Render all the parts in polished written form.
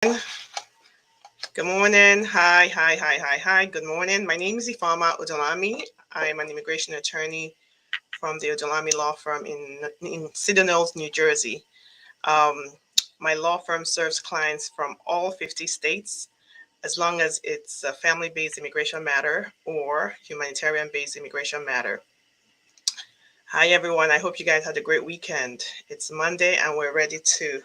Good morning. Hi. Good morning. My name is Ifeoma Odunlami. I'm an immigration attorney from the Odunlami Law Firm in Cedar Knolls, New Jersey. Um, my law firm serves clients from all 50 states as long as it's a family-based immigration matter or humanitarian-based immigration matter. Hi, everyone. I hope you guys had a great weekend. It's Monday and we're ready to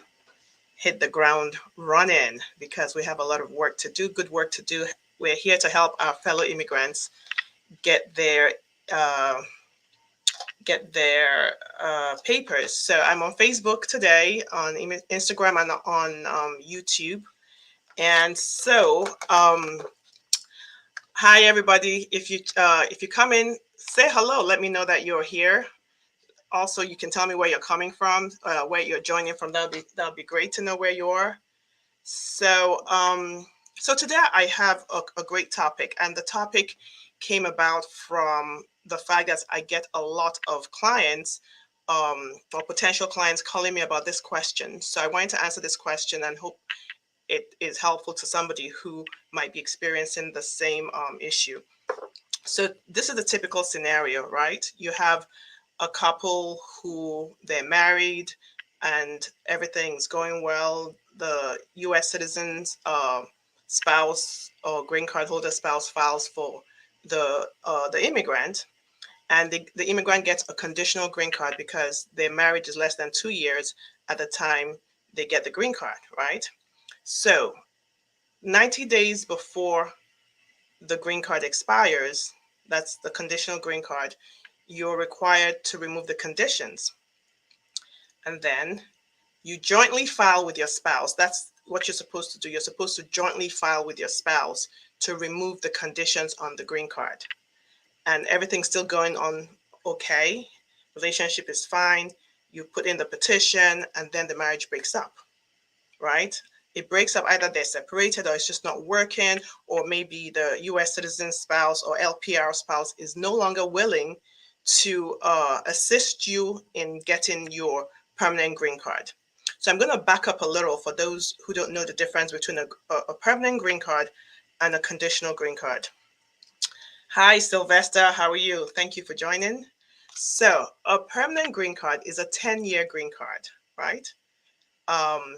hit the ground running because we have a lot of work to do, good work to do. We're here to help our fellow immigrants get their uh, papers. So I'm on Facebook today, on Instagram, and on YouTube. And so, hi everybody. If you come in, say hello. Let me know that you're here. Also, you can tell me where you're coming from, where you're joining from. That'll be great to know where you are. So, so today I have a great topic, and the topic came about from the fact that I get a lot of clients or potential clients calling me about this question. So I wanted to answer this question and hope it is helpful to somebody who might be experiencing the same issue. So this is a typical scenario, right? You have a couple who they're married and everything's going well. The U.S. citizen's spouse or green card holder spouse files for the immigrant, and the immigrant gets a conditional green card because their marriage is less than 2 years at the time they get the green card, right? So 90 days before the green card expires, that's the conditional green card, you're required to remove the conditions. And then you jointly file with your spouse. That's what you're supposed to do. You're supposed to jointly file with your spouse to remove the conditions on the green card. And everything's still going on okay. Relationship is fine. You put in the petition and then the marriage breaks up, right? It breaks up, either they're separated or it's just not working, or maybe the US citizen spouse or LPR spouse is no longer willing to assist you in getting your permanent green card. So I'm going to back up a little for those who don't know the difference between a permanent green card and a conditional green card. Hi, Sylvester. How are you? Thank you for joining. So a permanent green card is a 10-year green card, right? Um,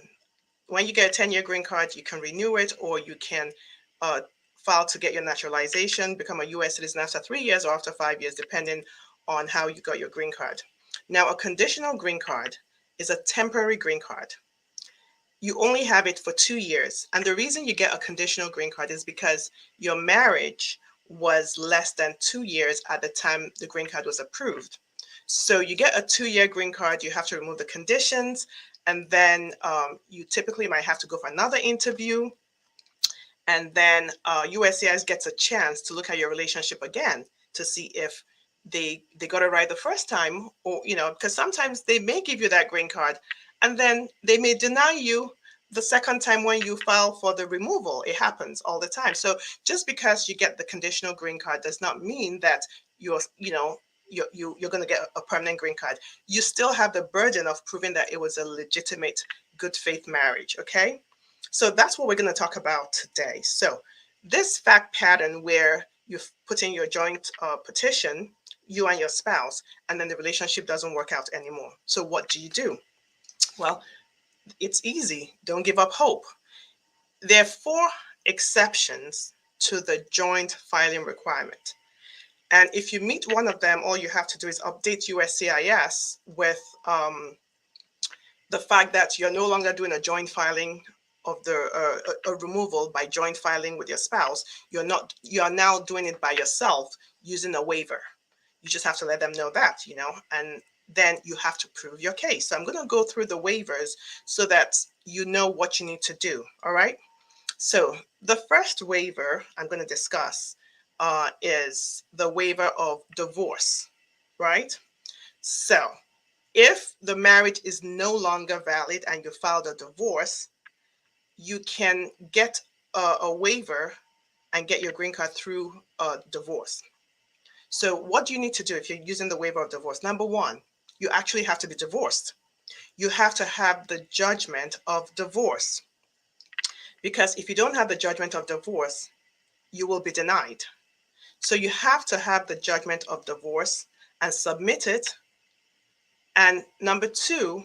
when you get a 10-year green card, you can renew it, or you can uh, file to get your naturalization, become a U.S. citizen after 3 years or after 5 years, depending on how you got your green card. Now, a conditional green card is a temporary green card. You only have it for 2 years. And the reason you get a conditional green card is because your marriage was less than 2 years at the time the green card was approved. So you get a 2-year green card, you have to remove the conditions, and then you typically might have to go for another interview. And then USCIS gets a chance to look at your relationship again to see if they got it right the first time, or because sometimes they may give you that green card and then they may deny you the second time when you file for the removal. It happens all the time. So just because you get the conditional green card does not mean that you're going to get a permanent green card. You still have the burden of proving that it was a legitimate good faith marriage. Okay, so that's what we're going to talk about today. So this fact pattern where you put in your joint petition, you and your spouse, and then the relationship doesn't work out anymore. So what do you do? Well, it's easy. Don't give up hope. There are 4 exceptions to the joint filing requirement. And if you meet one of them, all you have to do is update USCIS with the fact that you're no longer doing a joint filing of the a removal by joint filing with your spouse. You are now doing it by yourself using a waiver. You just have to let them know that, and then you have to prove your case. So I'm going to go through the waivers so that you know what you need to do. All right. So the first waiver I'm going to discuss is the waiver of divorce, right? So if the marriage is no longer valid and you filed a divorce, you can get a waiver and get your green card through a divorce. So what do you need to do if you're using the waiver of divorce? Number one, you actually have to be divorced. You have to have the judgment of divorce. because if you don't have the judgment of divorce, you will be denied. So you have to have the judgment of divorce and submit it. And number two,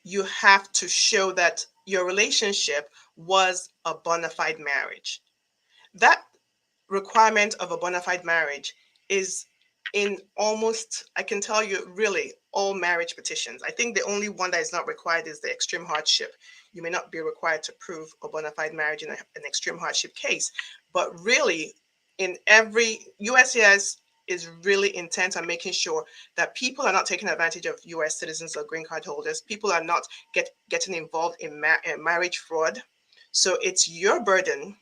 you have to show that your relationship was a bona fide marriage. That requirement of a bona fide marriage is in almost, I can tell you, really all marriage petitions. I think the only one that is not required is the extreme hardship. You may not be required to prove a bona fide marriage in an extreme hardship case, but really in every USCIS is really intent on making sure that people are not taking advantage of US citizens or green card holders. People are not getting involved in marriage fraud. So it's your burden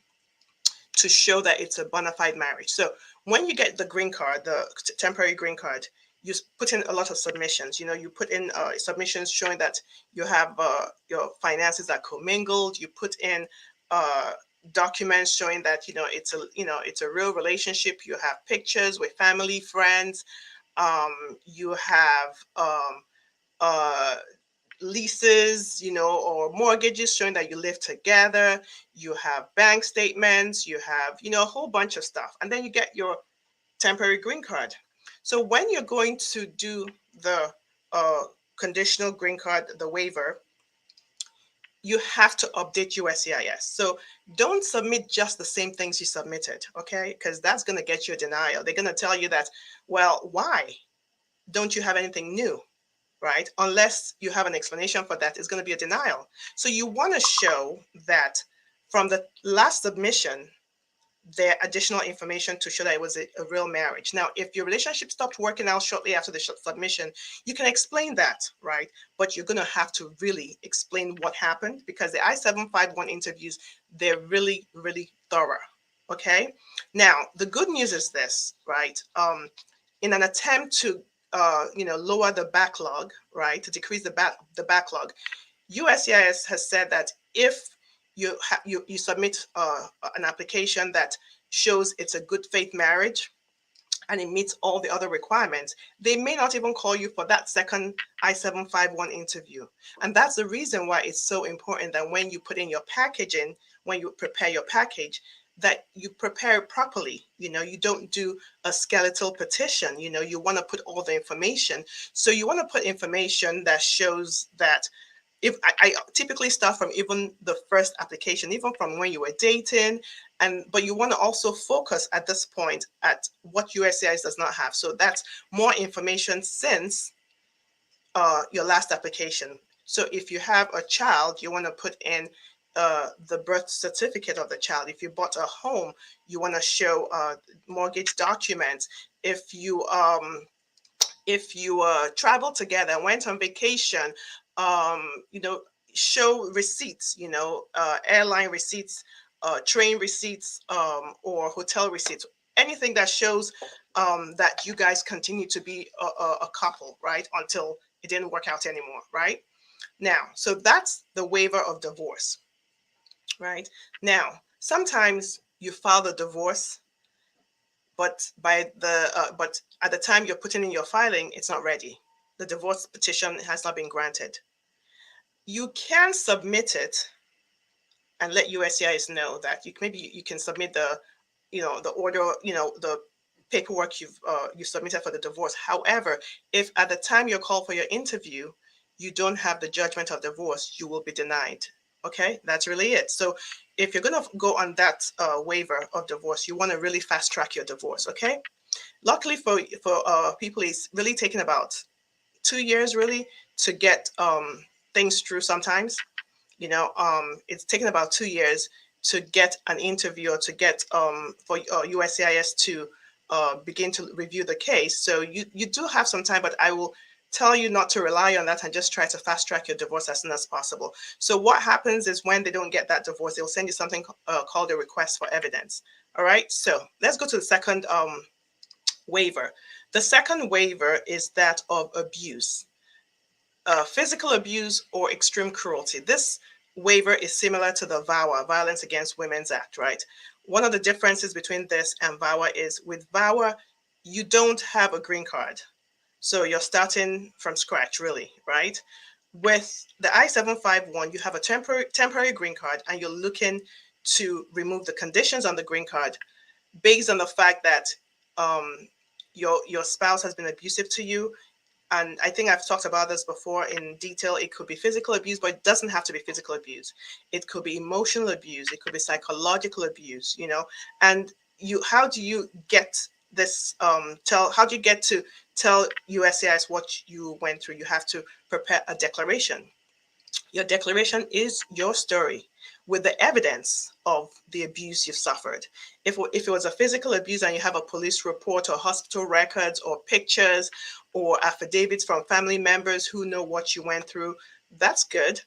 to show that it's a bona fide marriage. So when you get the green card, the temporary green card, you put in a lot of submissions. You know, you put in submissions showing that you have your finances are commingled. You put in documents showing that it's a real relationship. You have pictures with family, friends. You have uh, leases, or mortgages showing that you live together. You have bank statements, you have, a whole bunch of stuff. And then you get your temporary green card. So when you're going to do the conditional green card, the waiver, you have to update USCIS. So don't submit just the same things you submitted, okay? Because that's going to get you a denial. They're going to tell you that, well, why don't you have anything new? Right? Unless you have an explanation for that, it's going to be a denial. So you want to show that from the last submission, there additional information to show that it was a real marriage. Now, if your relationship stopped working out shortly after the submission, you can explain that, right? But you're going to have to really explain what happened, because the I-751 interviews, they're really, really thorough. Okay. Now, the good news is this, right? In an attempt to lower the backlog, right, to decrease the backlog, USCIS has said that if you submit an application that shows it's a good faith marriage and it meets all the other requirements, they may not even call you for that second I-751 interview. And that's the reason why it's so important that when you put in your packaging, when you prepare your package, that you prepare it properly. You don't do a skeletal petition. You want to put all the information. So you want to put information that shows that, if I typically start from even the first application, even from when you were dating, but you want to also focus at this point at what USCIS does not have. So that's more information since your last application. So if you have a child, you want to put in the birth certificate of the child. If you bought a home, you want to show mortgage documents. If you travel together, went on vacation, show receipts, airline receipts, train receipts, or hotel receipts, anything that shows that you guys continue to be a couple, right? Until it didn't work out anymore, right? Now, so that's the waiver of divorce, right? Now, sometimes you file the divorce, but at the time you're putting in your filing, it's not ready. The divorce petition has not been granted. You can submit it and let USCIS know that maybe you can submit the order, the paperwork you submitted for the divorce. However, if at the time you're called for your interview, you don't have the judgment of divorce, you will be denied. Okay, that's really it. So if you're going to go on that waiver of divorce, you want to really fast track your divorce. Okay. Luckily for people, it's really taken about 2 years really to get things through. Sometimes, it's taken about 2 years to get an interview, or to get for USCIS to begin to review the case. So you do have some time, but I will tell you not to rely on that and just try to fast track your divorce as soon as possible. So what happens is, when they don't get that divorce, they'll send you something called a request for evidence. All right. So let's go to the second waiver. The second waiver is that of abuse, physical abuse or extreme cruelty. This waiver is similar to the VAWA, Violence Against Women's Act, right? One of the differences between this and VAWA is, with VAWA, you don't have a green card. So you're starting from scratch, really, right? With the I-751, you have a temporary green card, and you're looking to remove the conditions on the green card based on the fact that your spouse has been abusive to you. And I think I've talked about this before in detail. It could be physical abuse, but it doesn't have to be physical abuse. It could be emotional abuse. It could be psychological abuse, And how do you get this, how do you get to tell USCIS what you went through? You have to prepare a declaration. Your declaration is your story with the evidence of the abuse you've suffered. If it was a physical abuse and you have a police report or hospital records or pictures or affidavits from family members who know what you went through, that's good.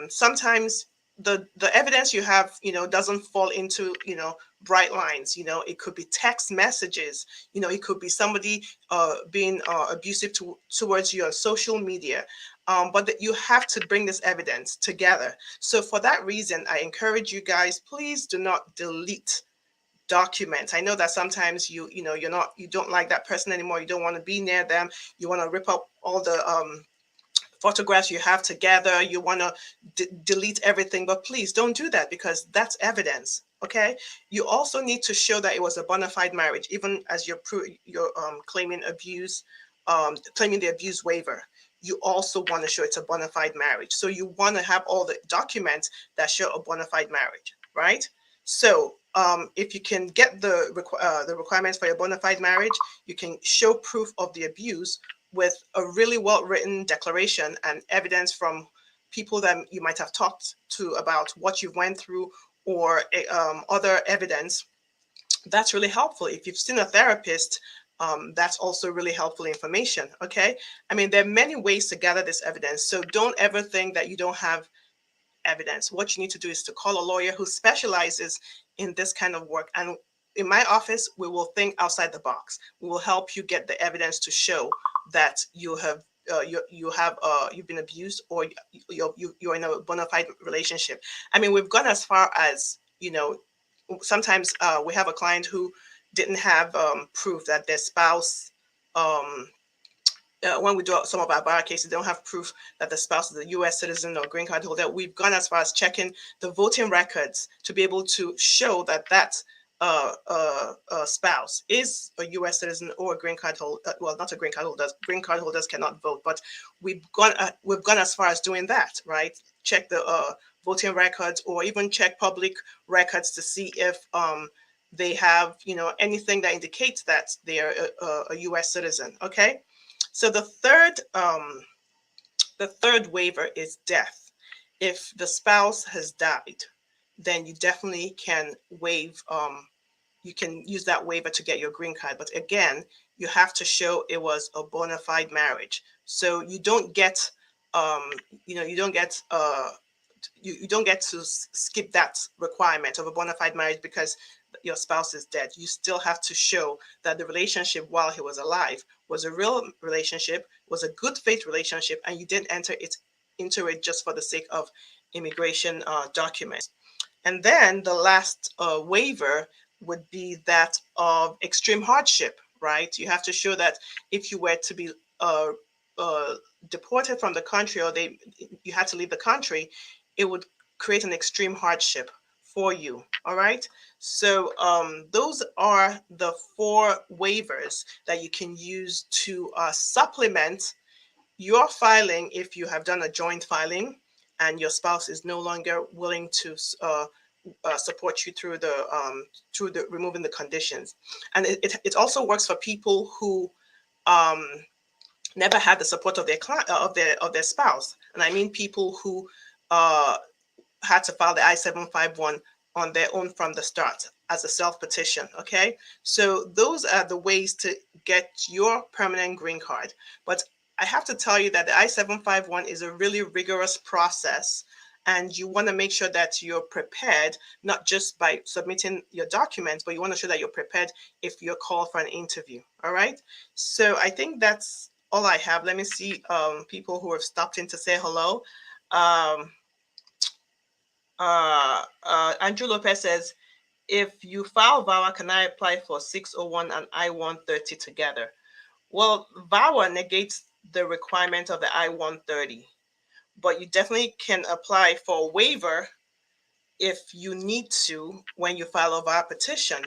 Sometimes the evidence you have, doesn't fall into, bright lines. It could be text messages. It could be somebody being abusive towards you on social media. But that you have to bring this evidence together. So for that reason, I encourage you guys, please do not delete documents. I know that sometimes you don't like that person anymore. You don't want to be near them. You want to rip up all the photographs you have together. You want to delete everything, but please don't do that, because that's evidence. Okay. You also need to show that it was a bona fide marriage, even as you're claiming abuse, claiming the abuse waiver. You also want to show it's a bona fide marriage. So you want to have all the documents that show a bona fide marriage, right? So if you can get the requirements for your bona fide marriage, you can show proof of the abuse with a really well-written declaration and evidence from people that you might have talked to about what you went through, or other evidence. That's really helpful. If you've seen a therapist, that's also really helpful information. Okay. I mean, there are many ways to gather this evidence. So don't ever think that you don't have evidence. What you need to do is to call a lawyer who specializes in this kind of work. And in my office, we will think outside the box. We will help you get the evidence to show that you have you've been abused, or you're in a bona fide relationship. I mean, we've gone as far as, sometimes we have a client who didn't have proof that their spouse, when we do some of our VAWA cases, they don't have proof that the spouse is a U.S. citizen or green card holder. We've gone as far as checking the voting records to be able to show that spouse is a U.S. citizen or a green card holder. Well, not a green card holder. Green card holders cannot vote, but we've gone as far as doing that, right? Check the voting records, or even check public records to see if they have, anything that indicates that they are a U.S. citizen. Okay. So the third waiver is death. If the spouse has died, then you definitely can waive. You can use that waiver to get your green card. But again, you have to show it was a bona fide marriage. So you don't get, you don't get to skip that requirement of a bona fide marriage because your spouse is dead. You still have to show that the relationship while he was alive was a real relationship, was a good faith relationship, and you didn't enter into it just for the sake of immigration documents. And then the last waiver would be that of extreme hardship, right? You have to show that if you were to be deported from the country, or you had to leave the country, it would create an extreme hardship for you. All right. So those are the 4 waivers that you can use to supplement your filing if you have done a joint filing and your spouse is no longer willing to support you through the removing the conditions. And it also works for people who never had the support of their spouse. And I mean people who had to file the I-751 on their own from the start as a self-petition. Okay, so those are the ways to get your permanent green card. But I have to tell you that the I-751 is a really rigorous process, and you want to make sure that you're prepared, not just by submitting your documents, but you want to show that you're prepared if you're called for an interview. All right, so I think that's all I have. Let me see people who have stopped in to say hello. Andrew Lopez says, if you file VAWA, can I apply for 601 and I-130 together? Well, VAWA negates the requirement of the I-130, but you definitely can apply for a waiver if you need to when you file a VAWA petition.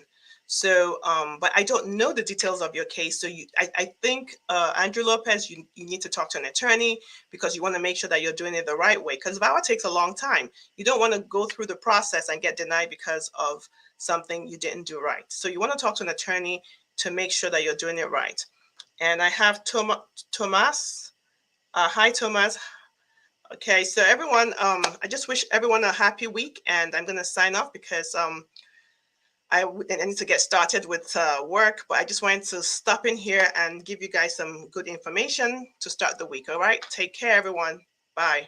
So, but I don't know the details of your case. So I think, Andrew Lopez, you need to talk to an attorney because you want to make sure that you're doing it the right way, because VAWA takes a long time. You don't want to go through the process and get denied because of something you didn't do right. So you want to talk to an attorney to make sure that you're doing it right. And I have Thomas. Hi, Thomas. Okay, so everyone, I just wish everyone a happy week, and I'm going to sign off because I need to get started with work, but I just wanted to stop in here and give you guys some good information to start the week. All right, take care, everyone. Bye.